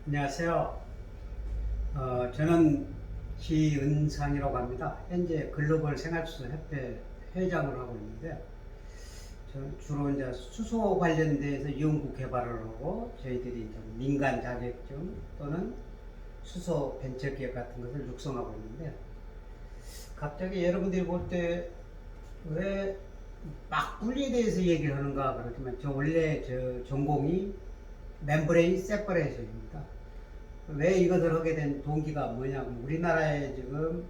안녕하세요. 저는 기은상이라고 합니다. 현재 글로벌 생활수소협회 회장을 하고 있는데, 저는 주로 이제 수소 관련돼서 연구 개발을 하고, 저희들이 이제 민간 자격증 또는 수소 벤처기업 같은 것을 육성하고 있는데, 갑자기 여러분들이 볼 때 왜 막분리에 대해서 얘기를 하는가 그러지만, 저 원래 전공이 멤브레인 세퍼레이션입니다. 왜 이것을 하게 된 동기가 뭐냐면, 우리나라에 지금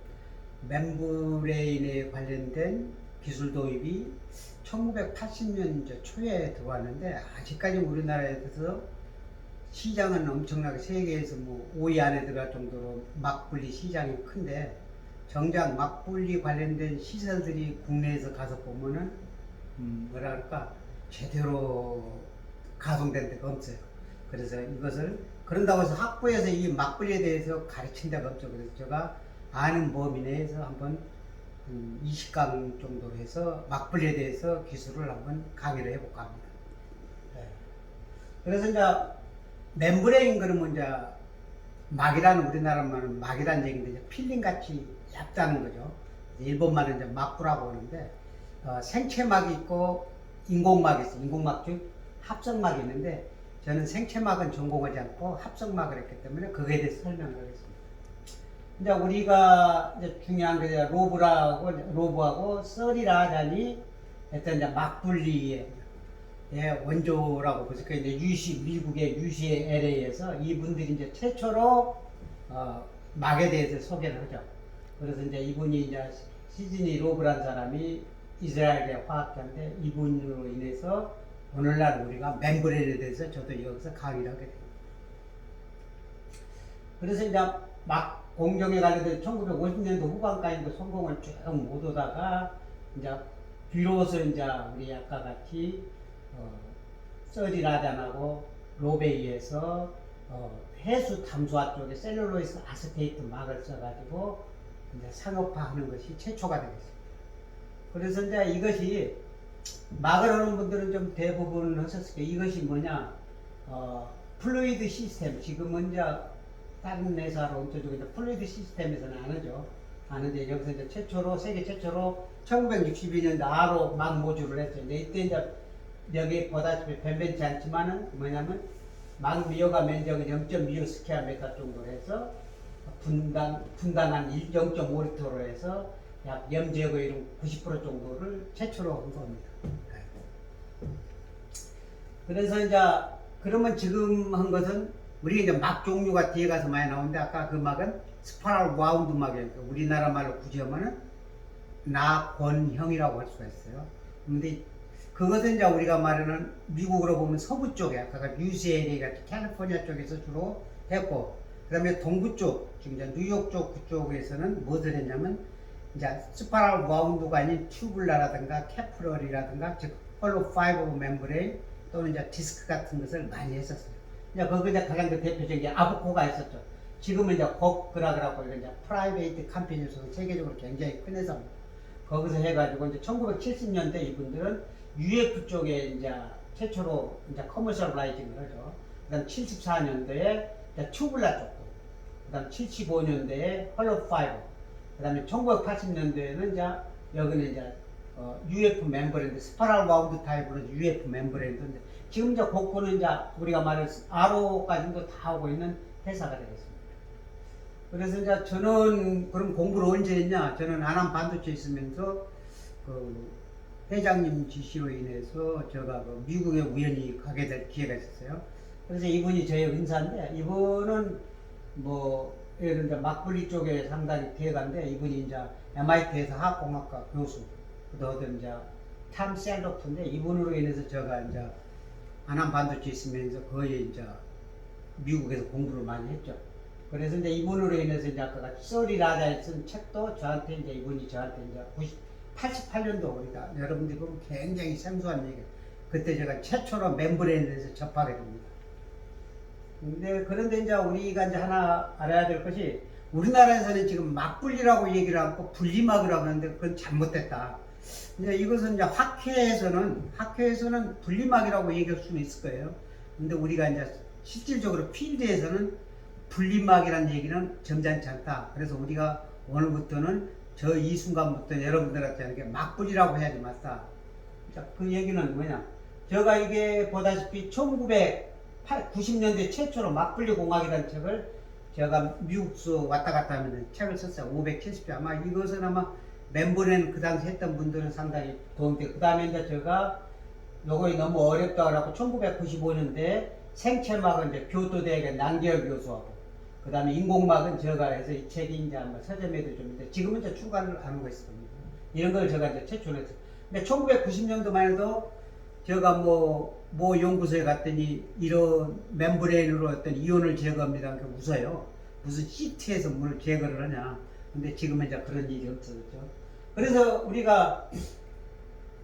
멤브레인에 관련된 기술 도입이 1980년 초에 들어왔는데, 아직까지 우리나라에서 시장은 엄청나게 세계에서 5위 안에 들어갈 정도로 막분리 시장이 큰데, 정작 막분리 관련된 시설들이 국내에서 가서 보면은 뭐랄까 제대로 가동된 데가 없어요. 그래서 이것을 그런다고 해서 학부에서 이 막걸리에 대해서 가르친 데가 없죠. 그래서 제가 아는 범위 내에서 한번 20강 정도로 해서 막걸리에 대해서 기술을 한번 강의를 해볼까 합니다. 네. 그래서 이제 멤브레인 그러면 이제 막이라는, 우리나라 말은 막이라는 얘기인데 이제 필링같이 얇다는 거죠. 일본 말은 이제 막부라고 하는데, 생체막이 있고 인공막이 있어요. 인공막 중 합성막이 있는데, 저는 생체막은 전공하지 않고 합성막을 했기 때문에 그거에 대해서 설명을 하겠습니다. 이제 우리가 이제 중요한 게 로브하고 서리라잔이 일단 이제 막분리의 원조라고 보니까 이제 미국의 UCLA에서 이분들이 이제 최초로 막에 대해서 소개를 하죠. 그래서 이제 이분이 이제 시즈니 로브라는 사람이 이스라엘의 화학자인데, 이분으로 인해서 오늘날 우리가 멤브레인에 대해서 저도 여기서 강의를 하게 됩니다. 그래서 이제 막 공정에 관련된 1950년도 후반까지도 성공을 쭉 못 오다가, 이제 비로소 이제 우리 아까 같이 서리라잔하고 로베에 의해서 해수 담수화 쪽에 셀룰로이스 아세테이트 막을 써가지고 이제 상업화하는 것이 최초가 되겠습니다. 그래서 이제 이것이 막을 하는 분들은 좀 대부분 하셨을 거예요. 이것이 뭐냐, 플루이드 시스템. 지금은 이제 다른 회사로 옮겨주고 있는데, 플루이드 시스템에서는 안 하죠. 아는데 여기서 이제 최초로, 세계 최초로 1962년도 R로 막 모듈을 했어요. 근데 이때 이제 여기 보다시피 변변치 않지만은 뭐냐면, 막 미여가 면적은 0.25 스퀘어 메타 정도로 해서 분당한 0.5리터로 해서 약 염제거의 90% 정도를 최초로 한 겁니다. 그래서 이제 그러면 지금 한 것은, 우리 이제 막 종류가 뒤에 가서 많이 나오는데, 아까 그 막은 스파랄 와운드 막이에요. 우리나라 말로 굳이 하면은 낙원형이라고 할 수가 있어요. 근데 그것은 이제 우리가 말하는 미국으로 보면 서부 쪽에, 아까 UCLA 같은 캘리포니아 쪽에서 주로 했고, 그 다음에 동부 쪽, 지금 이제 뉴욕 쪽 그쪽에서는 무엇을 했냐면, 이제 스파랄 와운드가 아닌 튜블라라든가 캐프럴이라든가, 즉 홀로 파이버 멤브레인 또는 이제 디스크 같은 것을 많이 했었어요. 이제 거기 이제 가장 그 대표적인 게 아부코가 있었죠. 지금은 이제 곡그라그라고 이제 프라이베이트 컴퍼니에서 세계적으로 굉장히 큰 회사입니다. 거기서 해가지고 이제 1970년대 이분들은 UF 쪽에 이제 최초로 이제 커머셜라이징을 하죠. 그다음 74년도에 튜블라 쪽도, 그다음 75년도에 홀로 파이버, 그다음에 1980년도에는 이제 여기는 이제 UF 멤버레인드, 스파랄 와운드 타입으로 UF 멤버레인드인데, 지금 이제 곡고는 이제 우리가 말할 RO까지도 다 하고 있는 회사가 되겠습니다. 그래서 이제 저는 그럼 공부를 언제 했냐? 저는 안암 반도체 있으면서 그 회장님 지시로 인해서 제가 그 미국에 우연히 가게 될 기회가 있었어요. 그래서 이분이 저의 은사인데, 이분은 뭐 예를 들어 막걸리 쪽에 상당히 대가인데, 이분이 이제 MIT에서 화학공학과 교수, 그다음 이제 탐 셀로프인데, 이분으로 인해서 제가 이제 안암 반도체 있으면서 거의 이제 미국에서 공부를 많이 했죠. 그래서 이제 이분으로 인해서 이제 아까 서리라자에 쓴 책도 저한테 이제 이분이 저한테 이제 88년도, 우리가 여러분들이 보면 굉장히 생소한 얘기. 그때 제가 최초로 멤브레인에 대해서 접하게 됩니다. 그런데 이제 우리가 이제 하나 알아야 될 것이, 우리나라에서는 지금 막분리라고 얘기를 하고 분리막이라고 하는데, 그건 잘못됐다. 이제 이것은 이제 학회에서는 분리막이라고 얘기할 수는 있을 거예요. 근데 우리가 이제 실질적으로 필드에서는 분리막이라는 얘기는 점잖지 않다. 그래서 우리가 오늘부터는 저 이 순간부터 여러분들한테 하는 게 막불이라고 해야지 맞다. 자, 그 얘기는 뭐냐? 제가 이게 보다시피 1990년대 최초로 막분리 공학이라는 책을 제가 미국서 왔다 갔다 하면 책을 썼어요. 570개. 아마 이것은 아마 멤버는 그 당시 했던 분들은 상당히 도움돼. 그 다음에 이제 제가 요거 너무 어렵다 그래갖고 1995년대 생체막은 이제 교토대학의 남기열 교수하고 그 다음에 인공막은 제가 해서 이 책이 이제 아마 서점에도 좀 있는데 지금은 이제 출간을 하는 거 있습니다. 이런 걸 제가 이제 최초로 했어요. 근데 1990년도만 해도 제가 뭐 연구소에 갔더니 이런 멤브레인으로 어떤 이온을 제거합니다. 그러니까 웃어요. 무슨 시트에서 물을 제거를 하냐. 근데 지금은 이제 그런 일이 없어졌죠. 그래서 우리가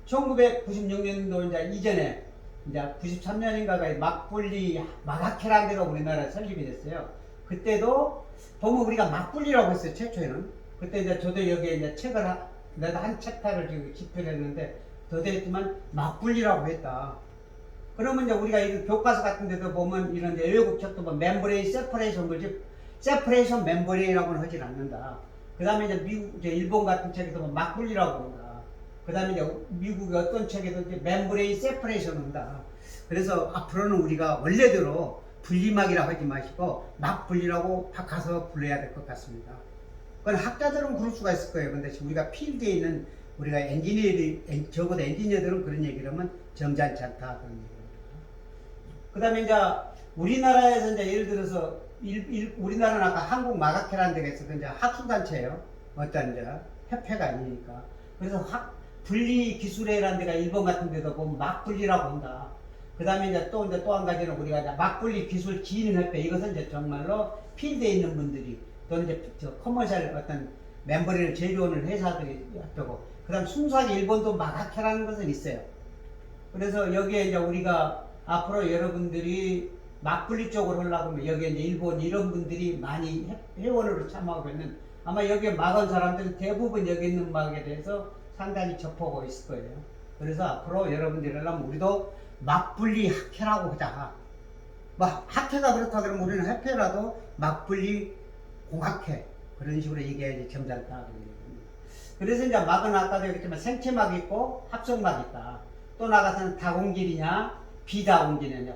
1996년도 이제 이전에 이제 93년인가가 막분리 막학회라는 데가 우리나라에 설립이 됐어요. 그때도 보면 우리가 막분리라고 했어요. 최초에는. 그때 이제 저도 여기에 이제 책을 내가 한 챕터를 지금 집필을 했는데 더 됐지만 막분리라고 했다. 그러면 이제 우리가 이 교과서 같은 데도 보면 이런 이제 외국 책도 뭐 멤브레인 세퍼레이션 거지 세퍼레이션 멤브레인이라고는 하질 않는다. 그 다음에 이제 미국, 이제 일본 같은 책에도 뭐 막분리라고 한다. 그 다음에 이제 미국의 어떤 책에도 이제 멤브레인 세퍼레이션 한다. 그래서 앞으로는 우리가 원래대로 분리막이라고 하지 마시고 막분리라고 바꿔서 불러야 될 것 같습니다. 그건 학자들은 그럴 수가 있을 거예요. 근데 우리가 필드에 있는 우리가 적어도 엔지니어들은 그런 얘기를 하면 점잖지 않다. 그런 얘기를 합니다. 그 다음에 이제 우리나라에서 이제 예를 들어서 우리나라는 아까 한국마가케라는 데가 있어서 이제 학술단체예요. 어떤 이제 협회가 아니니까. 그래서 분리기술회라는 데가 일본 같은 데도 보면 막분리라고 한다. 그 다음에 이제 또 한 가지는 우리가 이제 막분리 기술 지인협회 이것은 이제 정말로 필드에 있는 분들이 또는 이제 저 커머셜 어떤 멤버리를 제조하는 회사들이 yap고 그 다음 순수하게 일본도 마가케라는 것은 있어요. 그래서 여기에 이제 우리가 앞으로 여러분들이 막분리 쪽으로 하려고 하면 여기에 이제 일본 이런 분들이 많이 회원으로 참여하고 있는 아마 여기에 막은 사람들은 대부분 여기 있는 막에 대해서 상당히 접하고 있을 거예요. 그래서 앞으로 여러분들이 하려면 우리도 막분리 학회라고 하자. 뭐 학회가 그렇다 그러면 우리는 학회라도 막분리 공학회 그런 식으로 얘기해야지 점잖다. 그래서 이제 막은 아까도 얘기했지만 생체막이 있고 합성막이 있다. 또 나가서는 다공질이냐 비다공질이냐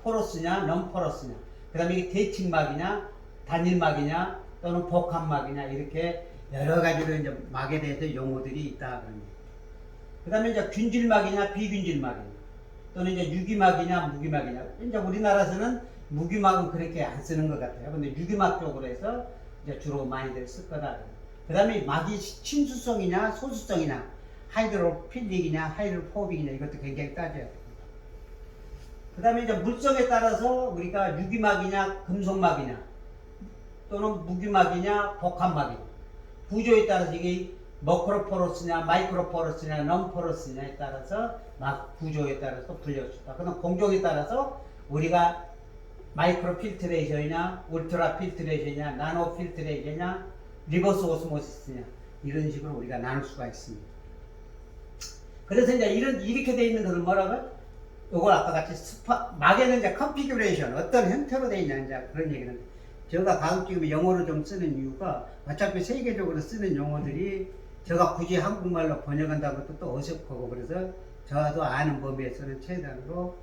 포러스냐 넌포러스냐 그 다음에 이게 대칭막이냐 단일막이냐 또는 복합막이냐 이렇게 여러 가지로 이제 막에 대해서 용어들이 있다. 그 다음에 이제 균질막이냐 비균질막이냐 또는 이제 유기막이냐 무기막이냐 이제 우리나라에서는 무기막은 그렇게 안 쓰는 것 같아요. 근데 유기막 쪽으로 해서 이제 주로 많이들 쓸 거다. 그 다음에 막이 침수성이냐 소수성이냐 하이드로필릭이냐 하이드로포빅이냐 이것도 굉장히 따져야 돼요. 그 다음에 이제 물성에 따라서 우리가 유기막이냐 금속막이냐 또는 무기막이냐 복합막이냐 구조에 따라서 이게 머크로포러스냐 마이크로포러스냐 넌포러스냐에 따라서 막 구조에 따라서 분류할 수 있다. 그럼 공정에 따라서 우리가 마이크로 필트레이션이냐 울트라 필트레이션이냐 나노 필트레이션이냐 리버스 오스모시스냐 이런 식으로 우리가 나눌 수가 있습니다. 그래서 이제 이렇게 되어 있는 것은 뭐라고요? 요걸 아까 같이 막에는 이제 컨피규레이션 어떤 형태로 되어 있냐 이제 그런 얘기는 제가 가급적이면 영어로 좀 쓰는 이유가 어차피 세계적으로 쓰는 용어들이 제가 굳이 한국말로 번역한다는 것도 또 어색하고 그래서 저도 아는 범위에서는 최대한으로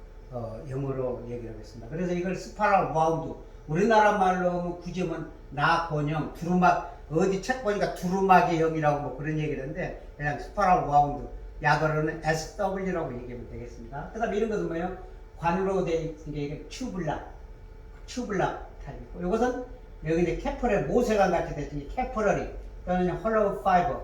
영어로 얘기를 하겠습니다. 그래서 이걸 스파랄 와운드 우리나라 말로 굳이 하면 나곤형 두루막 어디 책 보니까 두루마기 형이라고 뭐 그런 얘기를 하는데 그냥 스파랄 와운드 약어로는 SW라고 얘기하면 되겠습니다. 그 다음에 이런 것은 뭐예요? 관으로 되어 있는 게 튜블락 타입이고 이것은 여기 이제 캐퍼럴 모세관 같이 됐으니 캐퍼럴이 또는 홀로우 파이버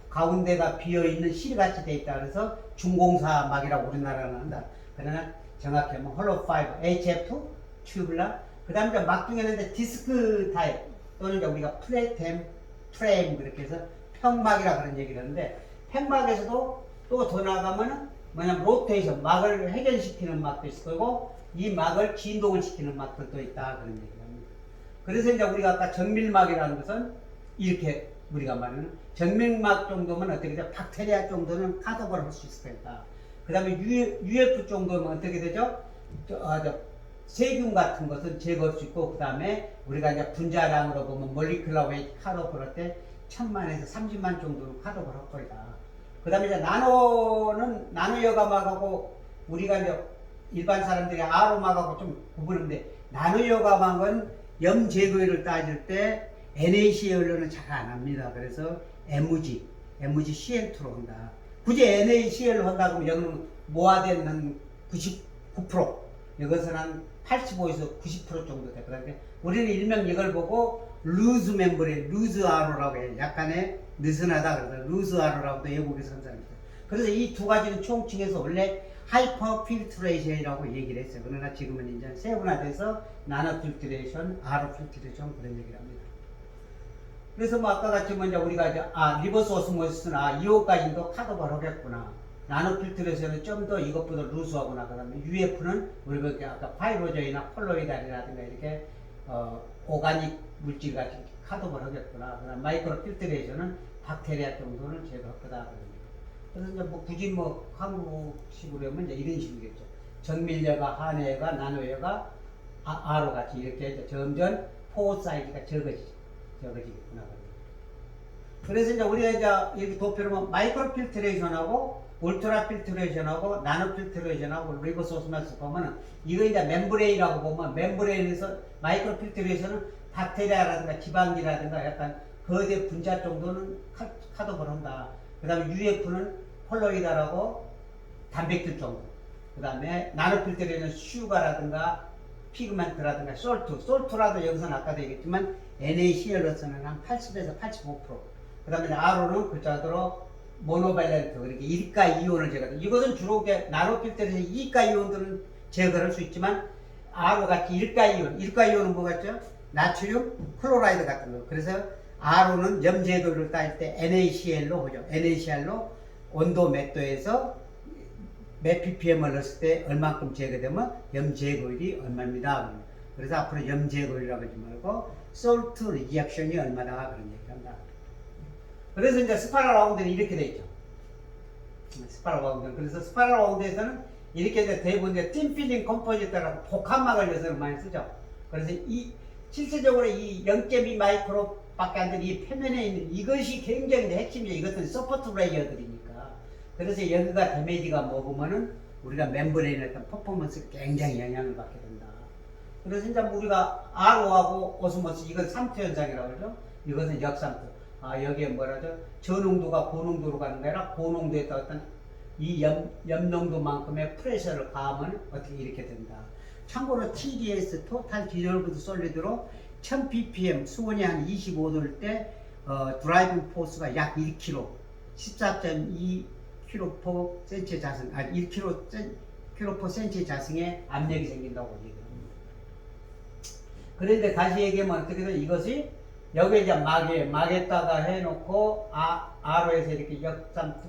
가운데가 비어있는 실같이 되어 있다 그래서 중공사막이라고 우리나라는 한다. 그러나 정확히 하면 홀로우 파이버 HF 튜블락 그 다음에 이제 막 중에는 이제 디스크 타입 또는 이제 우리가 프레임 그렇게 해서 평막이라 그런 얘기를 하는데 평막에서도 또 더 나아가면은 뭐냐면 로테이션 막을 회전시키는 막도 있을 거고 이 막을 진동을 시키는 막들도 있다 그런 얘기를 합니다. 그래서 이제 우리가 아까 정밀막이라는 것은 이렇게 우리가 말하는 정밀막 정도면 어떻게 되죠? 박테리아 정도는 컷오버를 할 수 있을 거다. 그 다음에 UF 정도면 어떻게 되죠? 세균 같은 것은 제거할 수 있고, 그 다음에 우리가 이제 분자량으로 보면 몰리큘러 웨이트 컷오프를 할 때 1000만에서 30만 정도는 컷오프를 할 거다. 그 다음에 이제 나노는 나노 여과막하고 우리가 이제 일반 사람들이 아로막하고 좀 구분인데, 나노 여과막은 염 제거율을 따질 때 NaCl로는 잘 안 합니다. 그래서 MgCl2로 한다. 굳이 NaCl로 한다 그러면 여기는 모아된 한 99%, 이것은 한 85에서 90% 정도 되거든요. 우리는 일명 이걸 보고 루즈 멤브레인, 루즈 아로라고 해요. 약간의 느슨하다 그래서 루즈 아로라고도 외국에서 선사합니다. 그래서 이 두 가지는 총칭해서 원래 하이퍼 필트레이션이라고 얘기를 했어요. 그러나 지금은 이제 세분화돼서 나노 필트레이션, 아로 필트레이션 그런 얘기를 합니다. 그래서 뭐 아까 같이 먼저 우리가 이제 리버스 오스모시스나 이호까지도 컷오버를 하겠구나. 나노 필트레이션은 좀 더 이것보다 루스하구나. 그 다음에 UF는 우리가 아까 파이로저이나 콜로이달이라든가 이렇게 오가닉 물질 같은 컷오버를 하겠구나. 그 다음 마이크로 필트레이션은 박테리아 정도는 제거할 거다. 그래서 이제 뭐 굳이 뭐 한국식으로 하면 이제 이런 식이겠죠. 정밀여가, 한해여가, 나노여가, 아로 같이 이렇게 이제 점점 포 사이즈가 적어지겠구나. 그래서 이제 우리가 이제 이렇게 도표를 보면 마이크로 필트레이션하고 울트라 필트레이션하고 나노 필트레이션하고 리버스 오스모시스 보면은 이거 이제 멤브레인이라고 보면 멤브레인에서 마이크로 필트레이션은 박테리아라든가 지방이라든가 약간 거대 분자 정도는 컷오버를 한다. 그 다음에 UF는 폴로이드라고 단백질 정도. 그 다음에 나노 필트레이션은 슈가라든가 피그멘트라든가 솔트라도 여기서는 아까도 얘기했지만 NaCl로서는 한 80에서 85%. 그 다음에 R로는 글자대로 모노밸런트, 그러니까 일가 이온을 제거한다. 이것은 주로 나노 필터에서 이가 이온들은 제거할 수 있지만 R로 같이 일가 이온은 뭐 같죠? 나트륨, 클로라이드 같은 거. 그래서 R로는 염 제거율을 따질 때 NaCl로 하죠. NaCl로 온도 몇 도에서 몇 ppm을 넣었을 때 얼만큼 제거되면 염 제거율이 얼마입니다. 그래서 앞으로 염 제거율이라고 하지 말고 솔트 리액션이 얼마다 그런 얘기를 한다. 그래서 이제 스파이럴 라운드는 이렇게 돼 있죠. 스파이럴 라운드. 그래서 스파이럴 라운드에서는 이렇게 이제 대부분 이제 팀 필링 컴포지터라고 복합막을 여기서 많이 쓰죠. 그래서 실질적으로 이 0.2 마이크로밖에 안 되는 이 표면에 있는 이것이 굉장히 핵심이죠. 이것은 서포트 레이어들이니까. 그래서 여기가 데미지가 먹으면은 우리가 멤브레인의 어떤 퍼포먼스에 굉장히 영향을 받게 된다. 그래서 이제 우리가 RO하고 오스모스 이건 삼투 현상이라고 그러죠. 이것은 역삼투. 여기에 뭐라죠? 저농도가 고농도로 가는 게 아니라 고농도에다 어떤 이 염농도만큼의 프레셔를 가하면 어떻게 이렇게 된다. 참고로 TDS, 토탈 디졸브드 솔리드로 1000ppm 수온이 한 25도일 때 드라이빙 포스가 약 1kg, 14.2 kg/cm 자승, 1kg/cm 자승의 압력이 생긴다고 얘기합니다. 그런데 다시 얘기하면 어떻게 돼? 이것이 여기에 이제 막에다가 해놓고 R로에서 이렇게 약간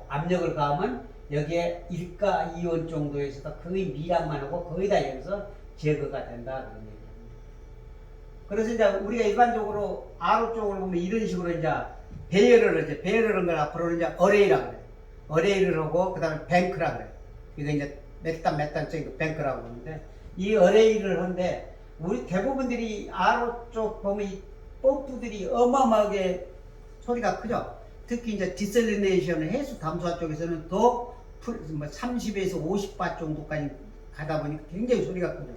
압력을 가하면 여기에 일가 이온 정도에서 거의 미량만 하고 거의 다 여기서 제거가 된다 그런 얘기입니다. 그래서 이제 우리가 일반적으로 R로 쪽으로 보면 이런 식으로 이제 배열을 하죠. 배열을 한 걸 앞으로는 이제 어레이라고 그래요. 어레이를 하고 그 다음에 뱅크라고 그래요. 이거 이제 몇 단짜리 뱅크라고 하는데 이 어레이를 하는데 우리 대부분들이 R로 쪽 보면 이 펌프들이 어마어마하게 소리가 크죠. 특히 이제 디셀리네이션 해수 담수화 쪽에서는 더 30에서 50바 정도까지 가다 보니까 굉장히 소리가 크죠.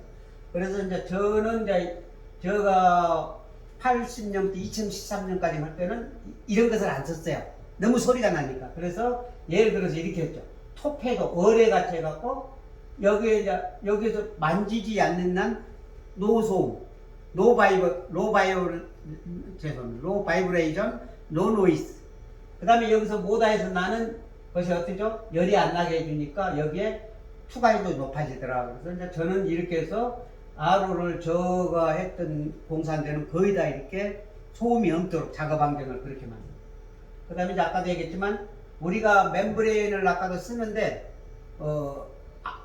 그래서 이제 저는 이제 제가 80년대 2013년까지 할 때는 이런 것을 안 썼어요. 너무 소리가 나니까. 그래서 예를 들어서 이렇게 했죠. 토페도 어뢰같이 해갖고 여기에서 만지지 않는 난 노소음, 로우 바이브레이션, 노 노이즈. 그 다음에 여기서 모다에서 나는 것이 어떻죠? 열이 안 나게 해주니까 여기에 투과율도 높아지더라고요. 그래서 이제 저는 이렇게 해서 RO를 저가 했던 공사한테는 거의 다 이렇게 소음이 없도록 작업 환경을 그렇게 만듭니다. 그 다음에 이제 아까도 얘기했지만 우리가 멤브레인을 아까도 쓰는데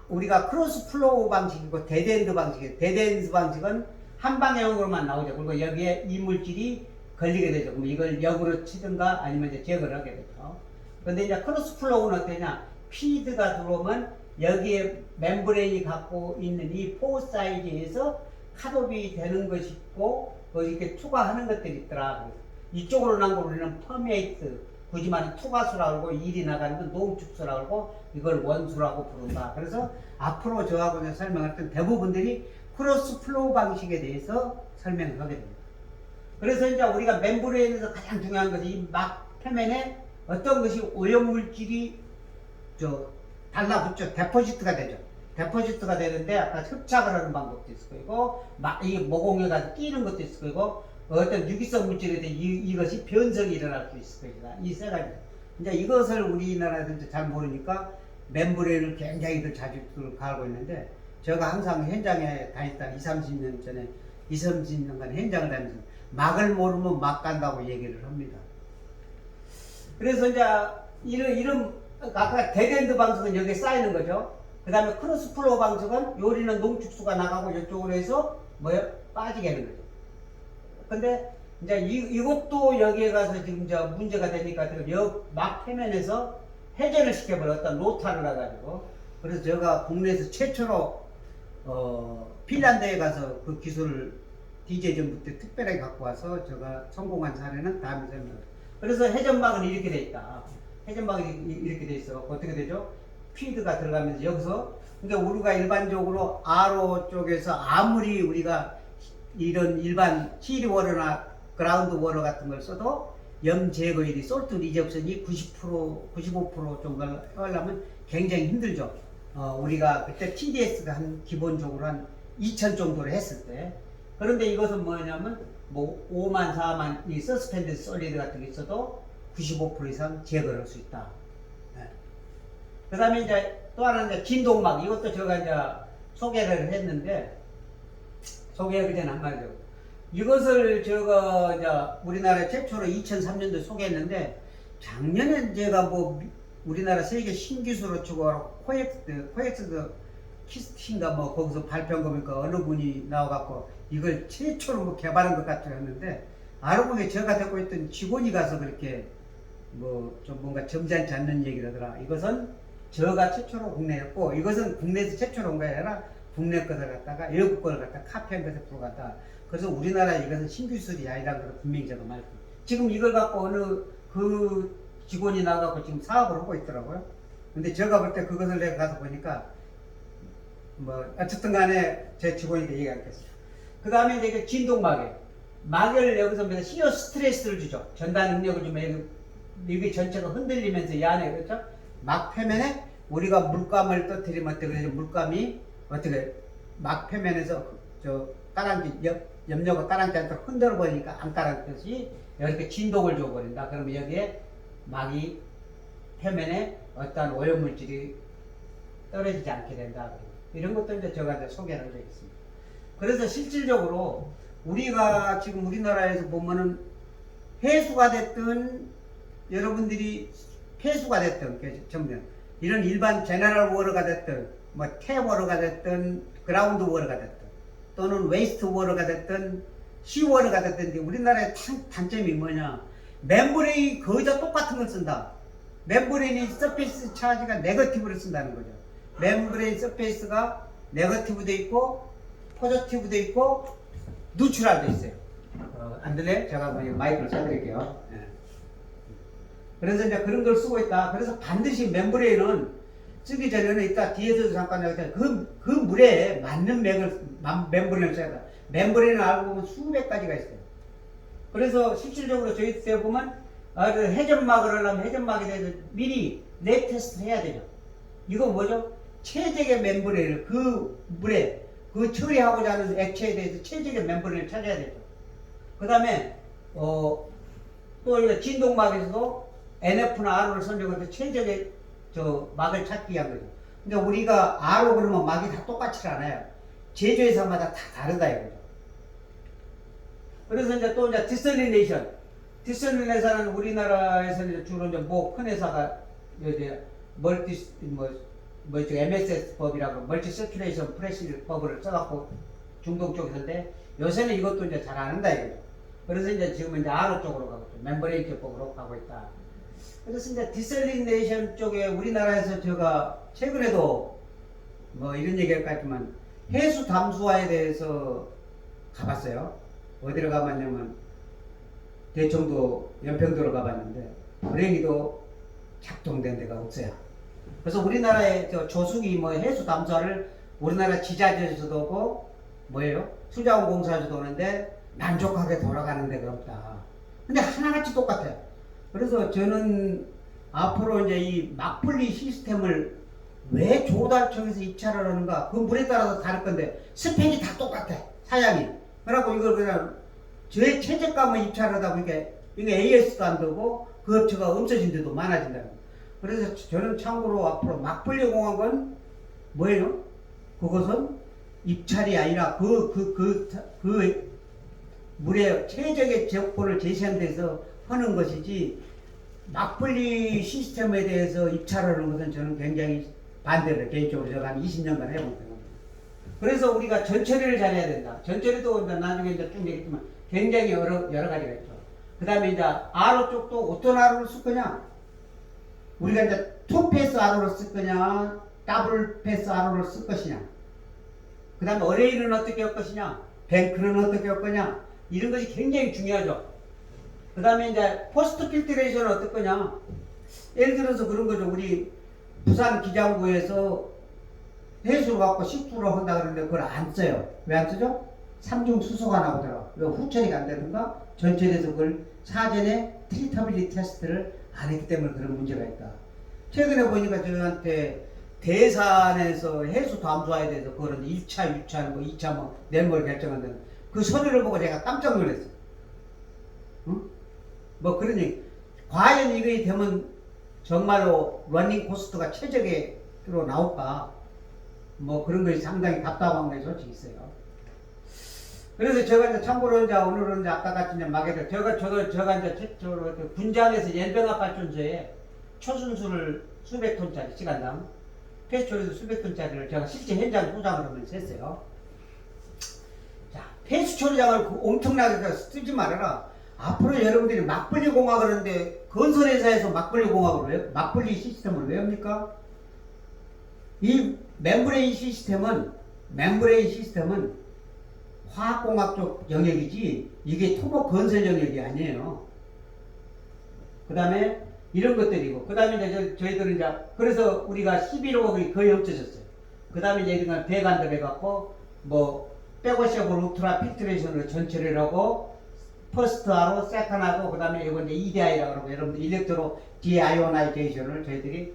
우리가 크로스 플로우 방식이고 데드엔드 방식이에요. 데드엔드 방식은 한 방향으로만 나오죠. 그리고 여기에 이 물질이 걸리게 되죠. 그럼 이걸 역으로 치든가 아니면 이제 제거를 하게 되죠. 그런데 이제 크로스 플로우는 어떠냐? 피드가 들어오면 여기에 멤브레인이 갖고 있는 이 포 사이즈에서 컷옵이 되는 것이 있고 거기 이렇게 투과하는 것들이 있더라. 이쪽으로 난 걸 우리는 퍼메이트 굳이만 투과수라고 그러고 일이 나가는 건 농축수라고 그러고 이걸 원수라고 부른다. 그래서 앞으로 저하고 이제 설명할 때 대부분들이 크로스 플로우 방식에 대해서 설명을 하게 됩니다. 그래서 이제 우리가 멤브레인에서 가장 중요한 것이 이 막 표면에 어떤 것이 오염물질이 달라붙죠. 데포지트가 되죠. 데포지트가 되는데 아까 흡착을 하는 방법도 있을 거고 이 모공에 가서 끼는 것도 있을 거고 어떤 유기성 물질에 대해 이것이 변성이 일어날 수 있을 것이다. 이 세 가지. 이제 이것을 우리나라에서 이제 잘 모르니까 멤브레인을 굉장히들 자주 갈고 있는데 제가 항상 현장에 다녔다 20-30년 전에 20-30년간 현장을 다니면서 막을 모르면 막 간다고 얘기를 합니다. 그래서 이제 이런 아까 데드엔드 방식은 여기에 쌓이는 거죠. 그 다음에 크로스 플로우 방식은 요리는 농축수가 나가고 이쪽으로 해서 빠지게 하는 거죠. 근데 이제 이것도 여기에 가서 지금 문제가 되니까 막 표면에서 회전을 시켜버려. 어떤 로타를 해가지고. 그래서 제가 국내에서 최초로 핀란드에 가서 그 기술을 DJ 전부 때 특별하게 갖고 와서 제가 성공한 사례는 다음에 설명을. 그래서 회전막은 이렇게 돼 있다. 회전막이 이렇게 돼 있어. 어떻게 되죠? 피드가 들어가면서 여기서 그러니까 우리가 일반적으로 RO 쪽에서 아무리 우리가 이런 일반 힐워러나 그라운드 워러 같은 걸 써도 염 제거율이 솔트 리접션이 90% 95% 정도를 하려면 굉장히 힘들죠. 우리가 그때 TDS가 한 기본적으로 한 2000 정도를 했을 때. 그런데 이것은 뭐냐면 5만 4만 이 서스펜드 솔리드 같은 게 있어도 95% 이상 제거를 할 수 있다. 네. 그 다음에 이제 또 하나는 이제 진동막. 이것도 제가 이제 소개를 했는데 소개하기 전에 한 말이죠. 이것을 제가 이제 우리나라 최초로 2003년도에 소개했는데 작년에 제가 우리나라 세계 신기술로 치고 코엑스 키스틴가 거기서 발표한 거니까 어느 분이 나와갖고 이걸 최초로 개발한 것 같아요 했는데 알고 보니 제가 데리고 있던 직원이 가서 그렇게 좀 뭔가 점잖지 않는 얘기를 하더라. 이것은 저가 최초로 국내였고 이것은 국내에서 최초로 온 게 아니라 국내 것을 갖다가 외국 걸 갖다가 카피한 것에 불과하다. 그래서 우리나라 이것은 신기술이 아니라는 걸 분명히 제가 말했습니다. 지금 이걸 갖고 어느 그 직원이 나가고 지금 사업을 하고 있더라고요. 근데 제가 볼 때 그것을 내가 가서 보니까 어쨌든 간에 제 직원이 얘기하겠어요. 그 다음에 이제 진동막에 막을 여기서 시어 스트레스를 주죠. 전달 능력을 주면 여기 전체가 흔들리면서 이 안에 그렇죠? 막 표면에 우리가 물감을 떠뜨리면 어떻게 되죠? 물감이 어떻게 막 표면에서 염료가 가라앉지 않도록 흔들어 버리니까 안 가라앉듯이 이렇게 진동을 줘버린다. 그러면 여기에 막이 표면에 어떠한 오염물질이 떨어지지 않게 된다. 이런 것도 이제 제가 이제 소개를 하겠습니다. 그래서 실질적으로 우리가 지금 우리나라에서 보면은 회수가 됐든 여러분들이 폐수가 됐든 전면 이런 일반 제너럴 워러가 됐든 태워러가 됐든 그라운드 워러가 됐든 또는 웨이스트 워러가 됐든 시 워러가 됐든 우리나라의 단점이 뭐냐 멤브레인이 거의 다 똑같은 걸 쓴다. 멤브레인이 서페이스 차지가 네거티브를 쓴다는 거죠. 멤브레인 서페이스가 네거티브도 있고 포지티브도 있고 누트럴도 있어요. 안 들려요? 제가 마이크를 써드릴게요. 네. 그래서 이제 그런 걸 쓰고 있다. 그래서 반드시 멤브레인은 쓰기 전에는 이따 뒤에서도 잠깐 나올 그 물에 맞는 멤브레인을 써야 돼. 멤브레인을 알고 보면 수백 가지가 있어요. 그래서 실질적으로 저희 때 보면 회전막을 하려면 회전막에 대해서 미리 랩 테스트를 해야 되죠. 이거 뭐죠? 최적의 멤브레인을 그 물에 그 처리하고자 하는 액체에 대해서 최적의 멤브레인을 찾아야 되죠. 그 다음에 또 진동막에서도 NF나 RO를 선정해서 최적의 막을 찾기 위한 거죠. 근데 우리가 RO 그러면 막이 다 똑같지 않아요. 제조회사마다 다 다르다 이거죠. 그래서 이제 또 이제 디설리네이션. 디설리네이션은 우리나라에서는 주로 이제 큰 회사가 이제 MSS 법이라고 멀티 서큘레이션 프레시 법을 써갖고 중동 쪽에서인데 요새는 이것도 이제 잘 안 한다 이거죠. 그래서 이제 지금은 이제 RO 쪽으로 가고 있죠. 멤브레인 쪽으로 가고 있다. 그래서 이제 디설리네이션 쪽에 우리나라에서 제가 최근에도 뭐 이런 얘기할 것 같지만 해수 담수화에 대해서 가봤어요. 어디로 가봤냐면 대청도 연평도로 가봤는데 불행히도 작동된 데가 없어요. 그래서 우리나라의 조숙이 뭐 해수 담수화를 우리나라 지자체에서도 오고 뭐예요? 수자원공사에서도 오는데 만족하게 돌아가는 데가 없다. 근데 하나같이 똑같아요. 그래서 저는 앞으로 이제 이 막분리 시스템을 왜 조달청에서 입찰을 하는가? 그 물에 따라서 다를 건데 스펙이 다 똑같아. 사양이. 그래갖고 이걸 그냥 저의 최저가만 입찰하다 보니까 이게 AS도 안 되고 그 업체가 없어진 데도 많아진다는 거예요. 그래서 저는 참고로 앞으로 막분리 공학은 뭐예요? 그것은 입찰이 아니라 그 물의 최적의 조건을 제시한 데서 하는 것이지 막분리 시스템에 대해서 입찰하는 것은 저는 굉장히 반대를 개인적으로 제가 한 20년간 해본 겁니다. 그래서 우리가 전처리를 잘해야 된다. 전처리도 나중에 이제 쭉 얘기했지만 굉장히 여러 가지가 있죠. 그 다음에 이제 RO 쪽도 어떤 RO를 쓸 거냐? 우리가 이제 투패스 RO를 쓸 거냐? 더블 패스 RO를 쓸 것이냐? 그 다음에 어레이는 어떻게 할 것이냐? 뱅크는 어떻게 할 거냐? 이런 것이 굉장히 중요하죠. 그 다음에 이제 포스트 필트레이션은 어떨 거냐? 예를 들어서 그런 거죠. 우리 부산 기장구에서 해수를 갖고 식수로 한다 그러는데 그걸 안 써요. 왜 안 쓰죠? 삼중 수소가 나오더라고. 왜 후처리가 안 되든가 전체에서 그걸 사전에 트리터빌리티 테스트를 안 했기 때문에 그런 문제가 있다. 최근에 보니까 저한테 대산에서 해수 담수화에 대해서 그거는 1차, 6차, 뭐 2차 뭐 내용을 결정한다는 그 서류를 보고 제가 깜짝 놀랐어요. 응? 뭐 그러니 과연 이게 되면 정말로 러닝 코스트가 최적으로 나올까? 뭐 그런 것이 상당히 답답한 게 솔직히 있어요. 그래서 제가 이제 참고로 이제 오늘은 이제 아까 같이 이제 마개들 제가 이제 최초로 군장에서 연병합 발전소에 초순수를 수백 톤짜리 시간당 폐수처리도 수백 톤짜리를 제가 실제 현장 소장을 하면서 했어요. 자, 폐수처리장을 엄청나게 쓰지 말아라. 앞으로 여러분들이 막분리 공학을 하는데 건설회사에서 막분리 공학을 왜 막분리 시스템을 왜 합니까? 이 멤브레인 시스템은 화학공학 쪽 영역이지 이게 토목 건설 영역이 아니에요. 그 다음에 이런 것들이고 그 다음에 이제 저희들은 이제 그래서 우리가 11호가 거의 없어졌어요. 그 다음에 이제 이런 배관들 해갖고 뭐 백워셔블 울트라 필트레이션으로 전처리를 하고 퍼스트하고 세컨하고 그 다음에 이건 이제 EDI라고 그러고 여러분들 일렉트로 디아이오나이제이션을 저희들이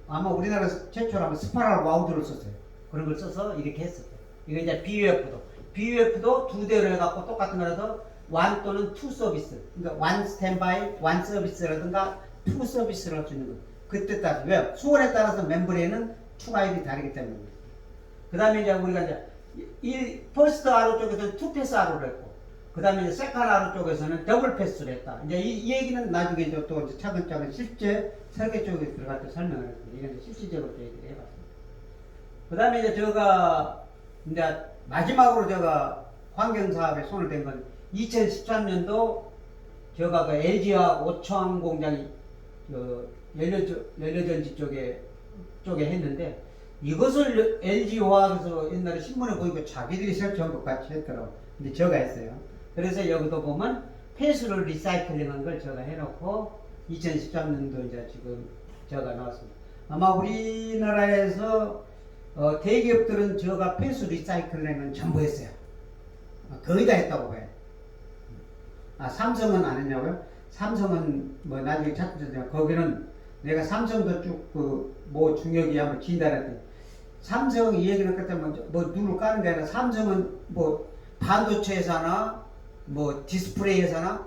아마 우리나라에서 최초로 한번 스파랄 와우드를 썼어요. 그런 걸 써서 이렇게 했었어요. 이거 이제 BUF도 두 대로 해갖고 똑같은 거라서 원 또는 투 서비스. 그러니까 원 스탠바이, 원 서비스라든가 투 서비스를 할 수 있는 거. 그때 따라서. 왜? 수온에 따라서 멤브레인은 추가율이 다르기 때문에. 그 다음에 이제 우리가 이제 퍼스트 RO 쪽에서는 투 패스 RO를 했고, 그 다음에 이제 세컨 RO 쪽에서는 더블 패스를 했다. 이제 이 얘기는 나중에 이제 또 이제 차근차근 실제 설계 쪽에 들어갈 때 설명을 했습니다. 이건 이제 실질적으로 저희들이 해봤습니다. 그 다음에 이제 제가 이제 마지막으로 제가 환경사업에 손을 댄 건 2013년도 제가 그 LG화학 오천 공장이 그 연료전지 쪽에 했는데 이것을 LG화학에서 옛날에 신문에 보니까 자기들이 설치한 것 같이 했더라고. 근데 제가 했어요. 그래서 여기도 보면 폐수를 리사이클링한 걸 제가 해놓고 2013년도 이제 지금 제가 나왔습니다. 아마 우리나라에서 대기업들은 제가 폐수 리사이클링은 전부 했어요. 거의 다 했다고 봐요. 삼성은 안 했냐고요? 삼성은 뭐 나중에 찾겠지만 거기는 내가 삼성도 쭉 뭐 중요하게 한번 진단했더니 삼성 이 얘기를 그때 뭐 눈을 까는 게 아니라 삼성은 뭐 반도체 회사나 뭐 디스플레이 회사나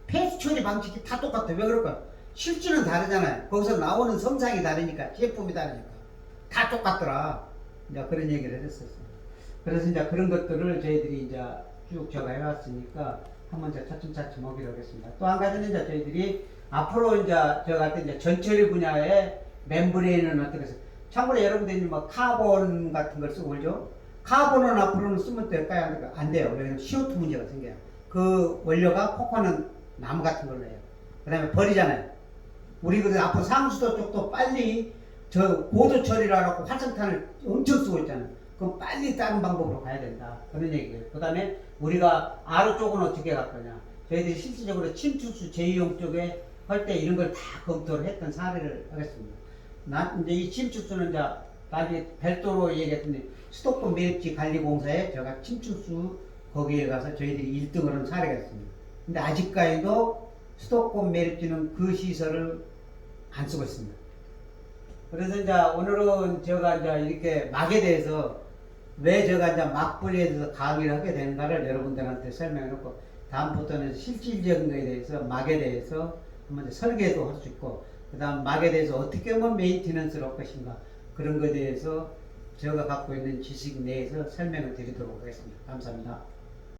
폐수 처리 방식이 다 똑같아. 왜 그럴까? 실질은 다르잖아요. 거기서 나오는 성상이 다르니까 제품이 다르니까 다 똑같더라. 이제 그런 얘기를 했었어요. 그래서 이제 그런 것들을 저희들이 이제 쭉 제가 해왔으니까 한번 이제 차츰차츰 오기로 하겠습니다. 또 한 가지는 이제 저희들이 앞으로 이제 제가 할 때 이제 전처리 분야의 멤브레인은 어떻게 해서 참고로 여러분들이 뭐 카본 같은 걸 쓰고 그러죠. 카본은 앞으로는 쓰면 될까요? 안 돼요. 왜냐면 CO2 문제가 생겨요. 그 원료가 코코넛 나무 같은 걸로 해요. 그 다음에 버리잖아요. 우리 그래서 앞으로 상수도 쪽도 빨리 저 고도 처리라고 활성탄을 엄청 쓰고 있잖아요. 그럼 빨리 다른 방법으로 가야 된다. 그런 얘기예요. 그 다음에 우리가 아로 쪽은 어떻게 갈 거냐. 저희들이 실질적으로 침투수 제2용 쪽에 할 때 이런 걸 다 검토를 했던 사례를 하겠습니다. 이제 이 침투수는 이제 나중에 별도로 얘기했더니 수도권 매립지 관리공사에 제가 침투수 거기에 가서 저희들이 1등을 한 사례가 있습니다. 근데 아직까지도 수도권 매립지는 그 시설을 안 쓰고 있습니다. 그래서 이제 오늘은 제가 이제 이렇게 막에 대해서 왜 제가 이제 막분리에 대해서 강의를 하게 되는가를 여러분들한테 설명해 놓고 다음부터는 실질적인 거에 대해서 막에 대해서 한번 설계도 할 수 있고 그 다음 막에 대해서 어떻게 하면 메인티넌스를 할 것인가 그런 것에 대해서 제가 갖고 있는 지식 내에서 설명을 드리도록 하겠습니다. 감사합니다.